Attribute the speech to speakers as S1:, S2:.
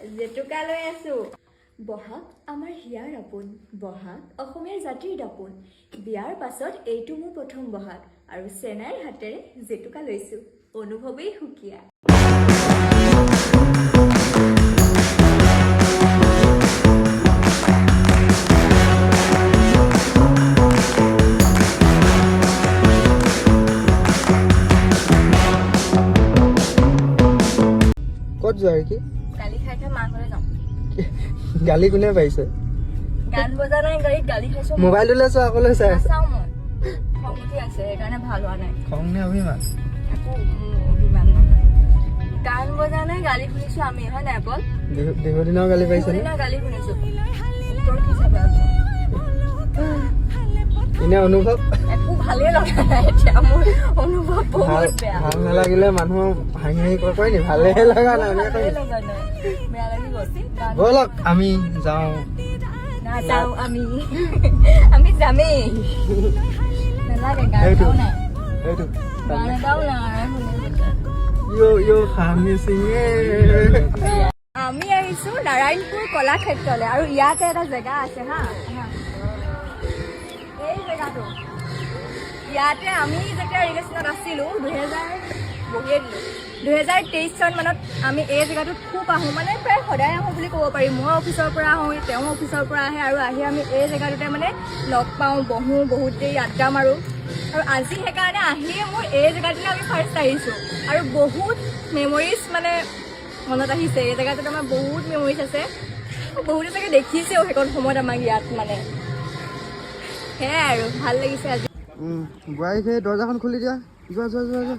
S1: জেতুকা লৈ আছো বহাগ আমাৰ হিয়াৰ আপোন বহাগ অসমীয়াৰ জাতিৰ দাপোন বিয়াৰ পাছত এইটো মোৰ প্ৰথম বহাগ আৰু চেনাইৰ হাতেৰে জেতুকা লৈছো অনুভৱেই সুকীয়া
S2: ক'ত যোৱা কি
S1: গালি খাই খাই মাৰ ঘৰলৈ যাওঁ
S2: গালি কোনে পাইছে
S1: গান বজা নাই গাড়ীত গালি খাইছো
S2: মোবাইলটোলৈ চোৱা অকলে চাই আছে
S1: চাওঁ মই খং উঠি আছে সেইকাৰণে ভাল হোৱা নাই
S2: খং নে অভিমান
S1: একো অভিমান নহয় গান বজা নাই গালি শুনিছো আমি হয় নাই অকল
S2: বিহু দিনাও গালি পাইছে নে
S1: দিনা গালি শুনিছো তোৰ কি চাবা আছে
S2: এনে অনুভৱ
S1: একো ভালেই লগা নাই এতিয়া মোৰ অনুভৱ বহুত বেয়া
S2: ভাল নালাগিলে মানুহ হাঁহি হাঁহি কয় নি ভালে লগা নাই
S1: ভালেই লগা নাই বেয়া লাগি গ'ল
S2: ব'লক আমি যাওঁ
S1: নাযাওঁ আমি আমি যামেই নালাগে গান গাওঁ নাই
S2: এইটো
S1: গান এটাও নাই
S2: খামি সিঙে
S1: আমি আহিছো নাৰায়ণপুৰ কলাক্ষেত্ৰলৈ আৰু ইয়াতে এটা জেগা আছে হা এই জেগাটো ইয়াতে আমি যেতিয়া ৰিলেশ্যনত আছিলোঁ 2023 চন মানত আমি এই জেগাটোত খুব আহোঁ মানে প্ৰায় সদায় আহোঁ বুলি ক'ব পাৰি মই অফিচৰ পৰা আহোঁ তেওঁ অফিচৰ পৰা আহে আৰু আহি আমি এই জেগাটোতে মানে লগ পাওঁ বহোঁ বহুত দেৰি আড্ডা মাৰোঁ আৰু আজি সেইকাৰণে আহিয়ে মোৰ এই জেগাটোলৈ আমি ফাৰ্ষ্ট আহিছোঁ আৰু বহুত মেমৰিজ মানে মনত আহিছে এই জেগাটোত আমাৰ বহুত মেমৰিজ আছে বহুতে চাগে দেখিছেও সেইকণ সময়ত আমাক ইয়াত মানে সেয়াই আৰু ভাল লাগিছে আজি
S2: বোৱাৰীক সেই দৰ্জাখন খুলি দিয়া যোৱা যোৱা যোৱা যোৱা